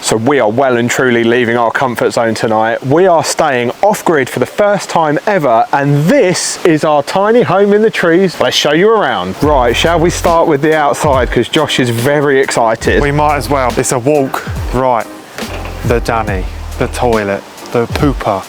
So we are well and truly leaving our comfort zone tonight. We are staying off-grid for the first time ever, and this is our tiny home in the trees. Let's show you around. Right, shall we start with the outside, because Josh is very excited. We might as well. It's a walk. Right, the Danny, the toilet, the pooper.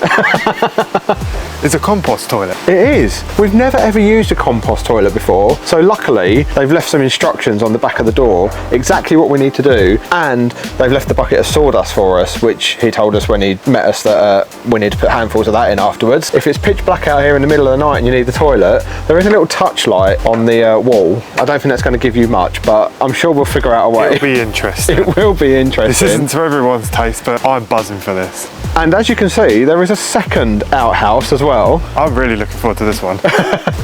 It's a compost toilet. It is. We've never ever used a compost toilet before, so luckily they've left some instructions on the back of the door, exactly what we need to do, and they've left the bucket of sawdust for us, which he told us when he met us that we need to put handfuls of that in afterwards. If it's pitch black out here in the middle of the night and you need the toilet, there is a little touch light on the wall. I don't think that's going to give you much, but I'm sure we'll figure out a way. It'll be interesting. It will be interesting. This isn't to everyone's taste, but I'm buzzing for this. And as you can see, there is a second outhouse as well. I'm really looking forward to this one.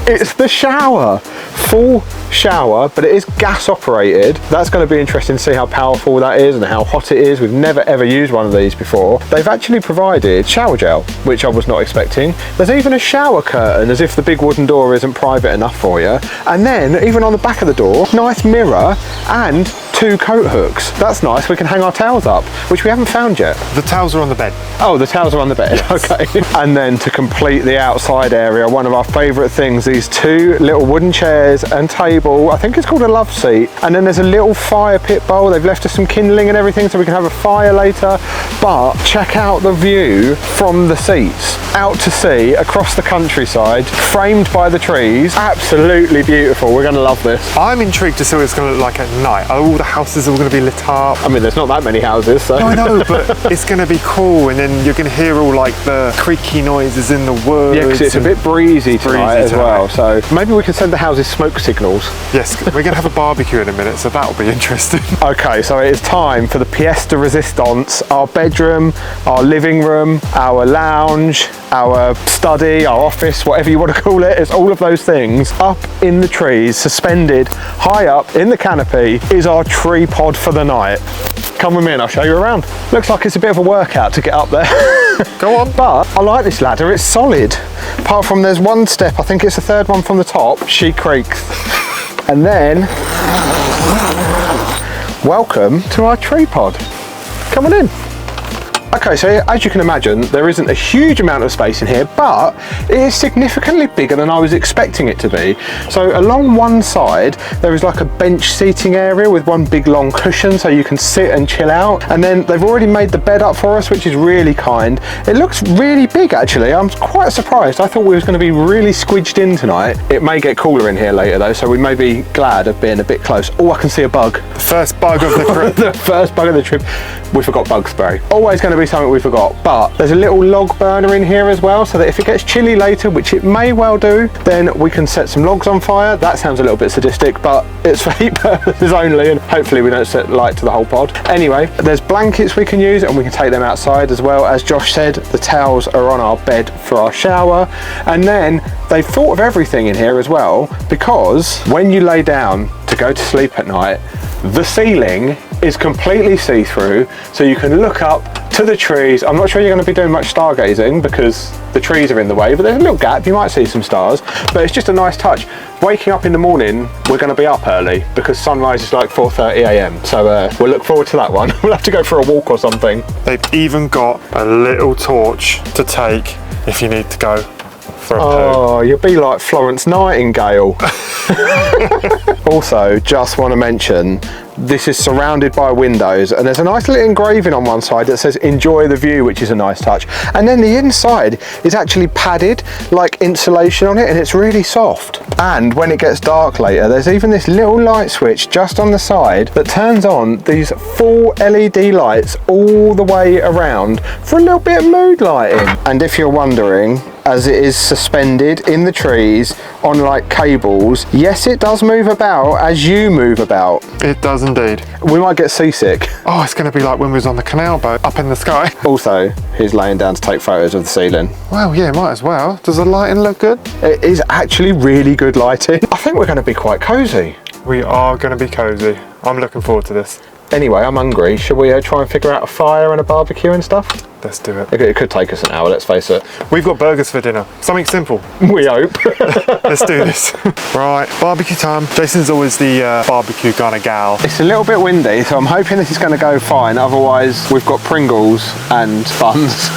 It's the shower. Full shower, but it is gas operated. That's going to be interesting to see how powerful that is and how hot it is. We've never ever used one of these before. They've actually provided shower gel, which I was not expecting. There's even a shower curtain, as if the big wooden door isn't private enough for you. And then even on the back of the door, nice mirror and 2 coat hooks. That's nice. We can hang our towels up, which we haven't found yet. The towels are on the bed. Oh, the towels are on the bed. Yes. Okay. And then to complete the outside area, one of our favourite things, these 2 little wooden chairs and table. I think it's called a love seat. And then there's a little fire pit bowl. They've left us some kindling and everything so we can have a fire later. But check out the view from the seats. Out to sea, across the countryside, framed by the trees. Absolutely beautiful. We're going to love this. I'm intrigued to see what it's going to look like at night. Are all the houses all going to be lit up? I mean, there's not that many houses, so. No, I know, but it's going to be cool, and then you're going to hear all like the creaky noises in the woods. Yeah, because it's a bit breezy tonight as well, so maybe we can send the houses smoke signals. Yes, we're going to have a barbecue in a minute, so that'll be interesting. Okay, so it is time for the pièce de résistance. Our bedroom, our living room, our lounge, our study, our office, whatever you want to call it. It's all of those things up in the trees, suspended high up in the canopy, is our tripod for the night. Come with me and I'll show you around. Looks like it's a bit of a workout to get up there. Go on. But I like this ladder, it's solid. Apart from there's one step, I think it's the 3rd one from the top, she creaks. And then, welcome to our tripod. Come on in. Okay, so as you can imagine, there isn't a huge amount of space in here, but it is significantly bigger than I was expecting it to be. So along one side, there is like a bench seating area with one big long cushion so you can sit and chill out. And then they've already made the bed up for us, which is really kind. It looks really big, actually. I'm quite surprised. I thought we was going to be really squidged in tonight. It may get cooler in here later though, so we may be glad of being a bit close. Oh, I can see a bug. The first bug of the trip. The first bug of the trip. We forgot bug spray. Always going to be something we forgot, but there's a little log burner in here as well, so that if it gets chilly later, which it may well do, then we can set some logs on fire. That sounds a little bit sadistic, but it's for heat purposes only, and hopefully we don't set light to the whole pod. Anyway, there's blankets we can use, and we can take them outside as well. As Josh said, the towels are on our bed for our shower, and then they've thought of everything in here as well, because when you lay down to go to sleep at night, the ceiling is completely see-through, so you can look up to the trees. I'm not sure you're going to be doing much stargazing because the trees are in the way, but there's a little gap, you might see some stars, but it's just a nice touch. Waking up in the morning, we're going to be up early because sunrise is like 4:30 a.m, so we'll look forward to that one. We'll have to go for a walk or something. They've even got a little torch to take if you need to go for a poo. Oh, you'll be like Florence Nightingale. Also, just want to mention, this is surrounded by windows, and there's a nice little engraving on one side that says enjoy the view, which is a nice touch. And then the inside is actually padded, like insulation on it, and it's really soft. And when it gets dark later, there's even this little light switch just on the side that turns on these 4 LED lights all the way around for a little bit of mood lighting. And if you're wondering, as it is suspended in the trees on like cables, yes, it does move about as you move about. It does indeed. We might get seasick. Oh, it's going to be like when we was on the canal boat up in the sky. Also, he's laying down to take photos of the ceiling. Well, yeah, might as well. Does the lighting look good? It is actually really good lighting. I think we're going to be quite cosy. We are going to be cozy. I'm looking forward to this. Anyway, I'm hungry. Shall we try and figure out a fire and a barbecue and stuff? Let's do it. It could take us an hour, let's face it. We've got burgers for dinner. Something simple. We hope. Let's do this. Right, barbecue time. Jason's always the barbecue kind of gal. It's a little bit windy, so I'm hoping this is going to go fine. Otherwise, we've got Pringles and buns.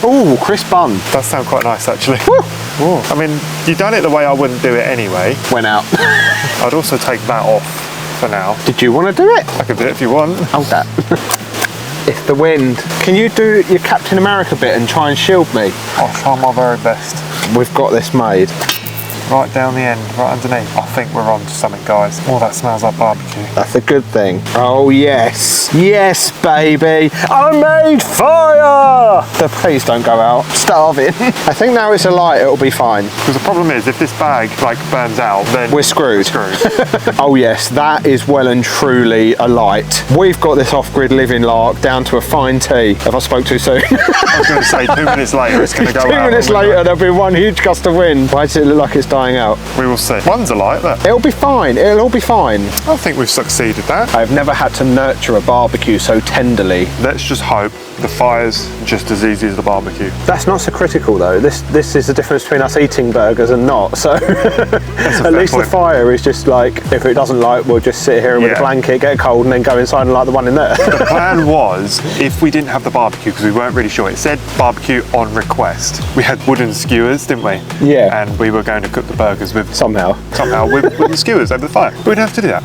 Ooh, crisp bun. Does sound quite nice, actually. Woo. I mean, you've done it the way I wouldn't do it anyway. Went out. I'd also take that off for now. Did you want to do it? I can do it if you want. Hold that. It's the wind. Can you do your Captain America bit and try and shield me? I'll try my very best. We've got this made. Right down the end, right underneath. I think we're on to something, guys. Oh, that smells like barbecue. That's a good thing. Oh, yes. Yes, baby. I made fire! Please don't go out. Starving. I think now it's alight, it'll be fine. Because the problem is, if this bag, like, burns out, then... We're screwed. Oh, yes. That is well and truly alight. We've got this off-grid living lark down to a fine tea. Have I spoke too soon? I was going to say, 2 minutes later, it's going to go out. 2 minutes later, there'll be one huge gust of wind. Why does it look like it's dying out? We will see. One's alight, look. It'll be fine. It'll all be fine. I think we've succeeded that. I've never had to nurture a barbecue so tenderly. Let's just hope the fire's just as easy as the barbecue. That's not so critical though. This is the difference between us eating burgers and not. So at least the fire is just like, if it doesn't light, we'll just sit here with a blanket, get cold, and then go inside and light the one in there. The plan was, if we didn't have the barbecue, because we weren't really sure, it said barbecue on request. We had wooden skewers, didn't we? Yeah. And we were going to cook the burgers with Somehow with wooden skewers over the fire. We wouldn't have to do that.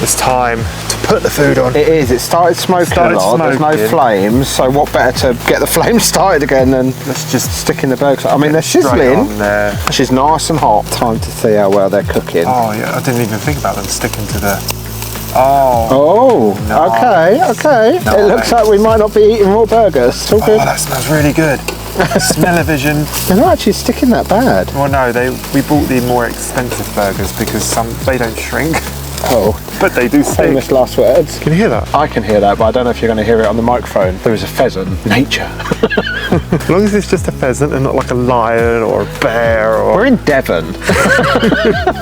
It's time to put the food on. It is. It started smoking a lot. There's no flames, so what better to get the flames started again than let's just stick in the burgers. I mean, they're sizzling. She's nice and hot. Time to see how well they're cooking. Oh yeah, I didn't even think about them sticking to the... Okay. No, it looks like we might not be eating raw burgers. It's all good. Oh, that smells really good. Smell-o-vision. They're not actually sticking that bad. Well, no, we bought the more expensive burgers because they don't shrink. Oh. But they do stick. Famous last words. Can you hear that? I can hear that, but I don't know if you're going to hear it on the microphone. There is a pheasant. Nature. As long as it's just a pheasant and not like a lion or a bear or... We're in Devon.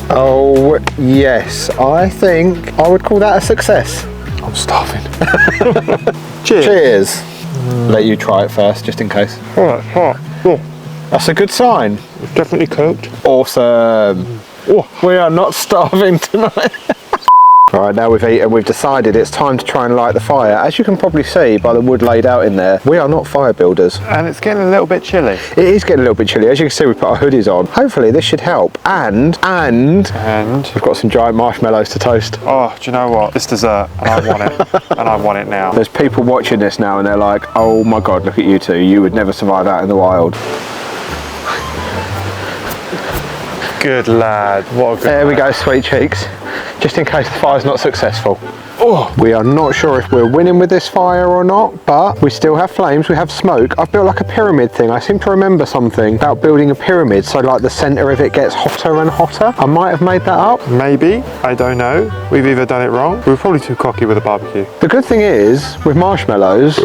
Oh, yes. I think I would call that a success. I'm starving. Cheers. Cheers. Let you try it first, just in case. Oh, it's hot. Oh, That's a good sign. it's definitely cooked. Awesome. Oh, we are not starving tonight. Right, now we've eaten, we've decided it's time to try and light the fire. As you can probably see by the wood laid out in there, we are not fire builders. And it's getting a little bit chilly. It is getting a little bit chilly. As you can see, we put our hoodies on. Hopefully this should help. And we've got some giant marshmallows to toast. Oh, do you know what? It's dessert and I want it. And I want it now. There's people watching this now and they're like, oh my God, look at you two. You would never survive out in the wild. Good lad. What a good There we go, sweet cheeks. Just in case the fire's not successful. Oh, we are not sure if we're winning with this fire or not, but we still have flames, we have smoke. I've built like a pyramid thing. I seem to remember something about building a pyramid, so like the center of it gets hotter and hotter. I might have made that up. Maybe, I don't know. We've either done it wrong. We were probably too cocky with a barbecue. The good thing is, with marshmallows...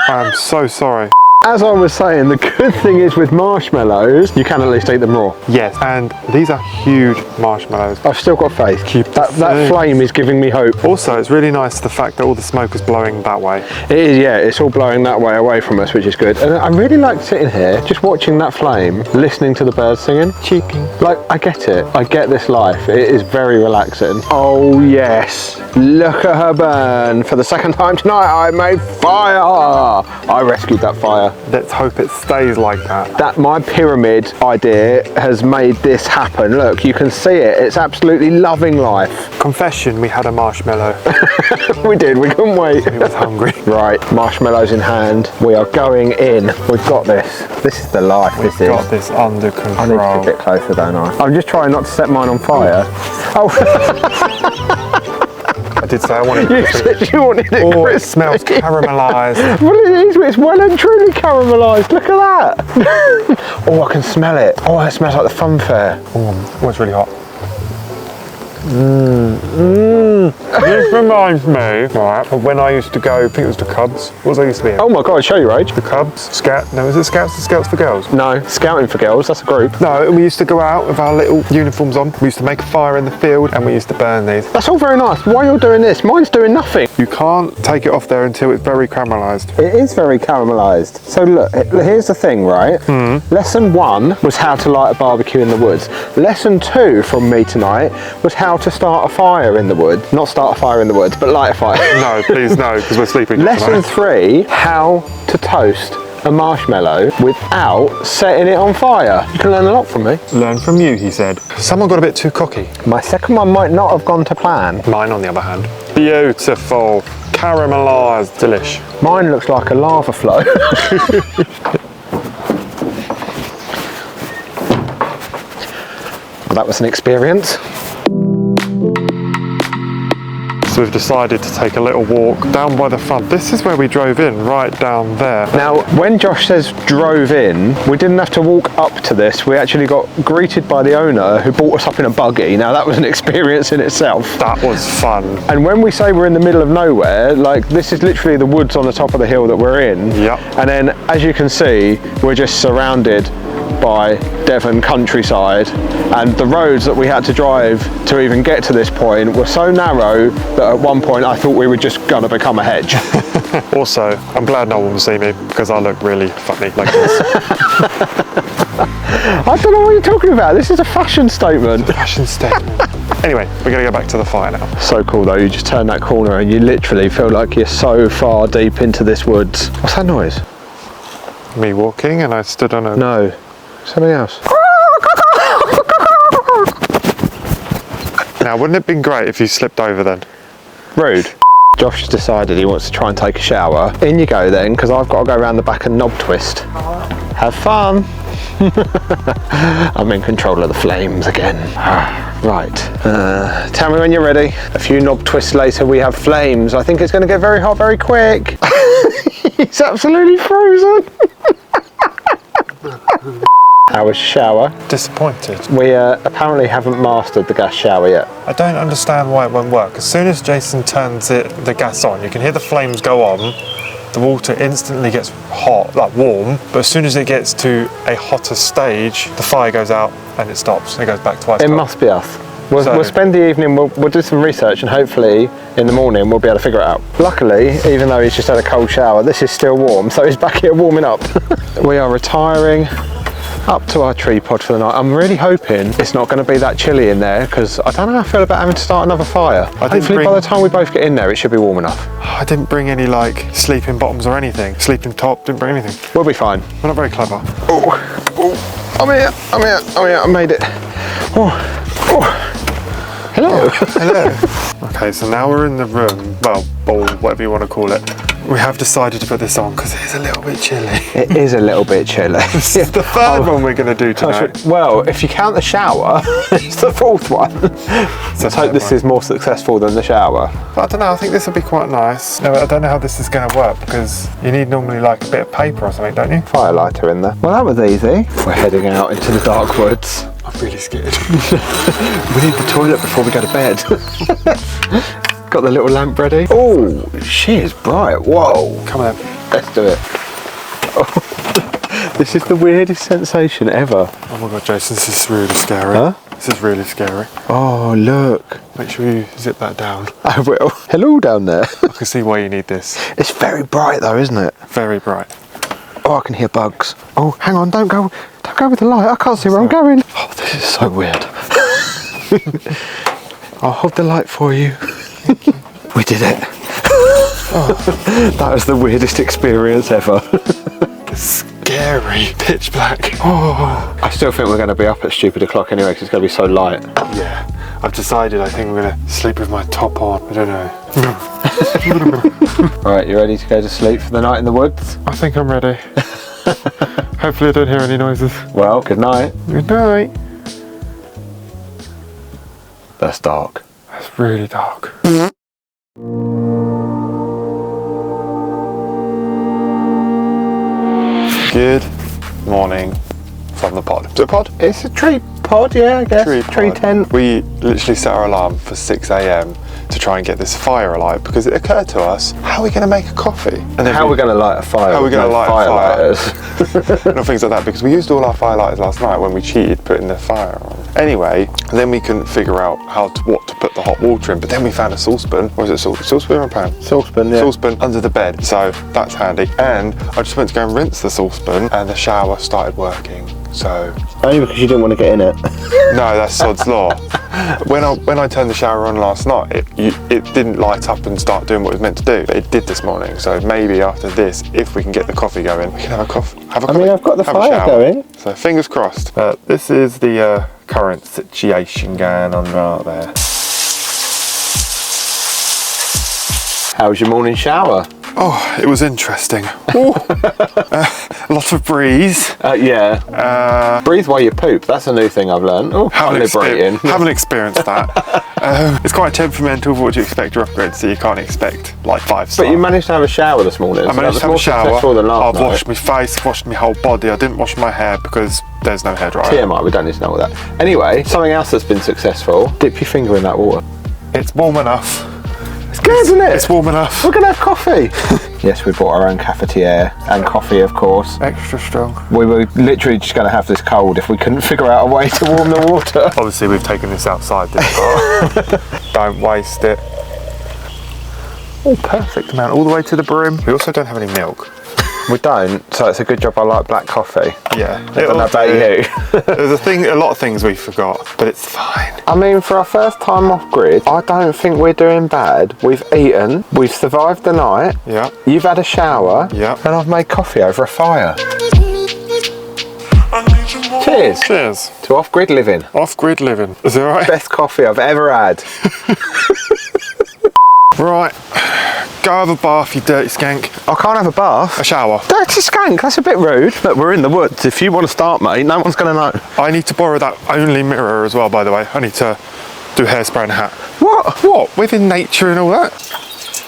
I'm so sorry. As I was saying, the good thing is with marshmallows, you can at least eat them raw. Yes, and these are huge marshmallows. I've still got faith. Keep that flame is giving me hope. Also, it's really nice the fact that all the smoke is blowing that way. It is, yeah, it's all blowing that way away from us, which is good. And I really like sitting here, just watching that flame, listening to the birds singing. Cheeky. Like, I get it. I get this life. It is very relaxing. Oh, yes. Look at her burn. For the second time tonight, I made fire. I rescued that fire. Let's hope it stays like that. That my pyramid idea has made this happen. Look, you can see it. It's absolutely loving life. Confession, we had a marshmallow. We did. We couldn't wait. We was hungry. Right, marshmallows in hand. We are going in. We've got this. This is the life. We've got this under control. I need to get a bit closer, don't I? I'm just trying not to set mine on fire. Oh. I did say I wanted it. You said you wanted it. Oh, it smells caramelised. Well, it is. It's well and truly caramelised. Look at that. Oh, I can smell it. Oh, it smells like the fun fair. Oh, it's really hot. This reminds me, right, of when I used to go, I think it was the Cubs. What was I used to be in? Oh my God, show your age. The Cubs? No, is it Scouts? The Scouts for girls? No, scouting for girls, that's a group. No, we used to go out with our little uniforms on. We used to make a fire in the field and we used to burn these. That's all very nice. While you're doing this, mine's doing nothing. You can't take it off there until it's very caramelised. It is very caramelised. So look, here's the thing, right? Lesson 1 was how to light a barbecue in the woods. Lesson 2 from me tonight was how to start a fire in the woods. Not start a fire in the woods, but light a fire. No, please no, because we're sleeping Lesson tonight. 3, how to toast a marshmallow without setting it on fire. You can learn a lot from me. Learn from you, he said. Someone got a bit too cocky. My second one might not have gone to plan. Mine, on the other hand. Beautiful. Caramelised. Delish. Mine looks like a lava flow. That was an experience. So we've decided to take a little walk down by the front. This is where we drove in, right down there. Now, when Josh says drove in, we didn't have to walk up to this. We actually got greeted by the owner who brought us up in a buggy. Now, that was an experience in itself. That was fun. And when we say we're in the middle of nowhere, like this is literally the woods on the top of the hill that we're in. Yep. And then, as you can see, we're just surrounded by Devon countryside, and the roads that we had to drive to even get to this point were so narrow that at one point I thought we were just gonna become a hedge. Also, I'm glad no one will see me because I look really funny like this. I don't know what you're talking about. This is a fashion statement. Fashion statement. Anyway, we're gonna go back to the fire now. So cool though, you just turn that corner and you literally feel like you're so far deep into this woods. What's that noise? Me walking and I stood on a... No, something else. Now, wouldn't it have been great if you slipped over then? Rude. Josh has decided he wants to try and take a shower. In you go then, because I've got to go around the back and knob twist. Have fun. I'm in control of the flames again. Right, tell me when you're ready. A few knob twists later we have flames. I think it's going to get very hot very quick. He's absolutely frozen. How was your shower? Disappointed. We apparently haven't mastered the gas shower yet. I don't understand why it won't work. As soon as Jason turns the gas on, you can hear the flames go on. The water instantly gets hot, like warm, but as soon as it gets to a hotter stage, the fire goes out and it stops. It goes back to ice. It must be us. We'll spend the evening, we'll do some research, and hopefully in the morning we'll be able to figure it out. Luckily, even though he's just had a cold shower, this is still warm, so he's back here warming up. We are retiring up to our tree pod for the night. I'm really hoping it's not going to be that chilly in there, because I don't know how I feel about having to start another fire. Hopefully by the time we both get in there, it should be warm enough. I didn't bring any like sleeping bottoms or anything. Sleeping top, didn't bring anything. We'll be fine. We're not very clever. Oh, I'm here, I made it. Oh. Hello. Hello. Okay, so now we're in the room, well, bowl, whatever you want to call it. We have decided to put this on because it is a little bit chilly. It is a little bit chilly. This is the third one we're going to do tonight. Well, if you count the shower, it's the fourth one. Let's hope this is more successful than the shower. But I don't know, I think this will be quite nice. No, I don't know how this is going to work because you need normally like a bit of paper or something, don't you? Fire lighter in there. Well, that was easy. We're heading out into the dark woods. I'm really scared. We need the toilet before we go to bed. Got the little lamp ready. Oh, she is bright. Whoa. Come on. Let's do it. Oh. This is the weirdest sensation ever. Oh my God, Jason, this is really scary. Huh? This is really scary. Oh, look. Make sure you zip that down. I will. Hello down there. I can see why you need this. It's very bright though, isn't it? Very bright. Oh, I can hear bugs. Oh, hang on, don't go with the light. I can't see where I'm going. Oh, this is so weird. I'll hold the light for you. We did it. Oh. That was the weirdest experience ever. Scary. Pitch black. Oh. I still think we're going to be up at stupid o'clock anyway because it's going to be so light. Yeah. I've decided I think I'm going to sleep with my top on. I don't know. Alright, you ready to go to sleep for the night in the woods? I think I'm ready. Hopefully I don't hear any noises. Well, good night. Good night. That's dark. That's really dark. Good morning from the pod. Is it a pod? It's a tree pod. pod, yeah, I guess. Tree pod. tent. We literally set our alarm for 6 a.m. to try and get this fire alight because it occurred to us, how are we going to make a coffee? And then How are we going to light a fire? How are we going to light a firelights? and things like that, because we used all our firelighters last night when we cheated putting the fire on. Anyway, then we couldn't figure out what to put the hot water in, but then we found a saucepan. Or is it saucepan or a pan? Saucepan, yeah. Saucepan under the bed, so that's handy. And I just went to go and rinse the saucepan and the shower started working, so... Only because you didn't want to get in it. No, that's sod's law. When I turned the shower on last night, it didn't light up and start doing what it was meant to do, but it did this morning. So maybe after this, if we can get the coffee going, we can have a coffee. I mean, I've got the fire going. So fingers crossed. This is the current situation going on right there. How was your morning shower? Oh, it was interesting. A lot of breeze. Yeah. Breathe while you poop. That's a new thing I've learned. Oh, haven't experienced that. It's quite temperamental for what you expect your upgrade, so you can't expect like 5-star. But you managed to have a shower this morning. I managed to have a shower. I've night. washed my face, washed my whole body. I didn't wash my hair because there's no hairdryer. TMI, we don't need to know all that. Anyway, something else that's been successful. Dip your finger in that water. It's warm enough. It's good, isn't it? It's warm enough. We're going to have coffee. Yes, we bought our own cafetiere and coffee, of course. Extra strong. We were literally just going to have this cold if we couldn't figure out a way to warm the water. Obviously, we've taken this outside this far. Don't waste it. Oh, perfect amount, all the way to the brim. We also don't have any milk. We don't, so it's a good job I like black coffee. Yeah. I don't know about you. There's a lot of things we forgot, but it's fine. I mean, for our first time off-grid, I don't think we're doing bad. We've eaten, we've survived the night, Yeah. you've had a shower, Yeah. and I've made coffee over a fire. Cheers. Cheers. To off-grid living. Off-grid living. Is it alright? Best coffee I've ever had. Right. Go have a bath, you dirty skank. I can't have a bath. A shower. Dirty skank, that's a bit rude. Look, we're in the woods. If you want to start, mate, no one's going to know. I need to borrow that only mirror as well, by the way. I need to do hairspray and a hat. What? What? Within nature and all that?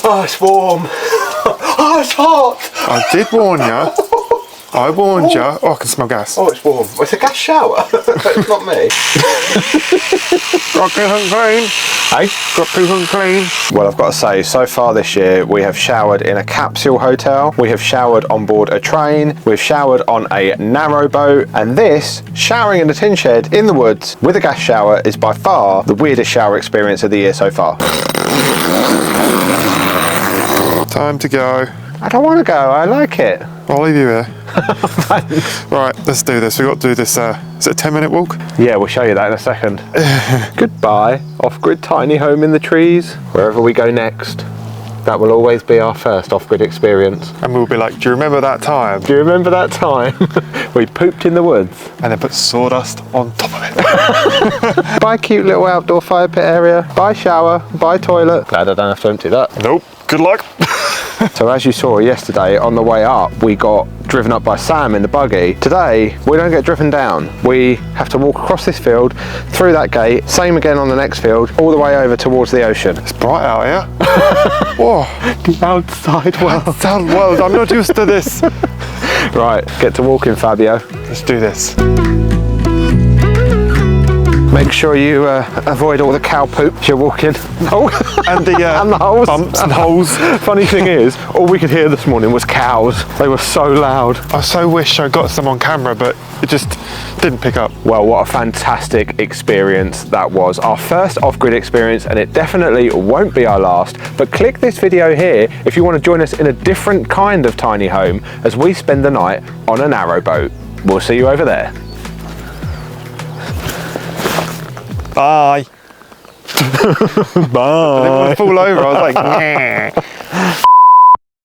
Oh, it's warm. Oh, it's hot. I did warn you. I warned you. Oh, I can smell gas. Oh, it's warm. It's a gas shower. It's not me. Got to keep clean. Hey? Got to keep clean. Well, I've got to say, so far this year, we have showered in a capsule hotel, we have showered on board a train, we've showered on a narrow boat, and this, showering in a tin shed in the woods with a gas shower, is by far the weirdest shower experience of the year so far. Time to go. I don't want to go, I like it. I'll leave you here. Right, let's do this. We've got to do this. Is it a 10-minute walk? Yeah, we'll show you that in a second. Goodbye, off-grid tiny home in the trees. Wherever we go next, that will always be our first off-grid experience. And we'll be like, do you remember that time? Do you remember that time we pooped in the woods? And then put sawdust on top of it. Buy cute little outdoor fire pit area, buy shower, buy toilet. Glad I don't have to empty that. Nope. Good luck. So as you saw yesterday, on the way up, we got driven up by Sam in the buggy. Today, we don't get driven down. We have to walk across this field, through that gate, same again on the next field, all the way over towards the ocean. It's bright out here. Whoa. The outside world. Outside world. I'm not used to this. Right, get to walking, Fabio. Let's do this. Make sure you avoid all the cow poop as you're walking. Oh, and the holes. Bumps and holes. Funny thing is, all we could hear this morning was cows. They were so loud. I so wish I got some on camera, but it just didn't pick up. Well, what a fantastic experience that was. Our first off-grid experience, and it definitely won't be our last. But click this video here if you want to join us in a different kind of tiny home as we spend the night on a narrowboat. We'll see you over there. Bye. Bye. I didn't want to fall over. I was like, nah.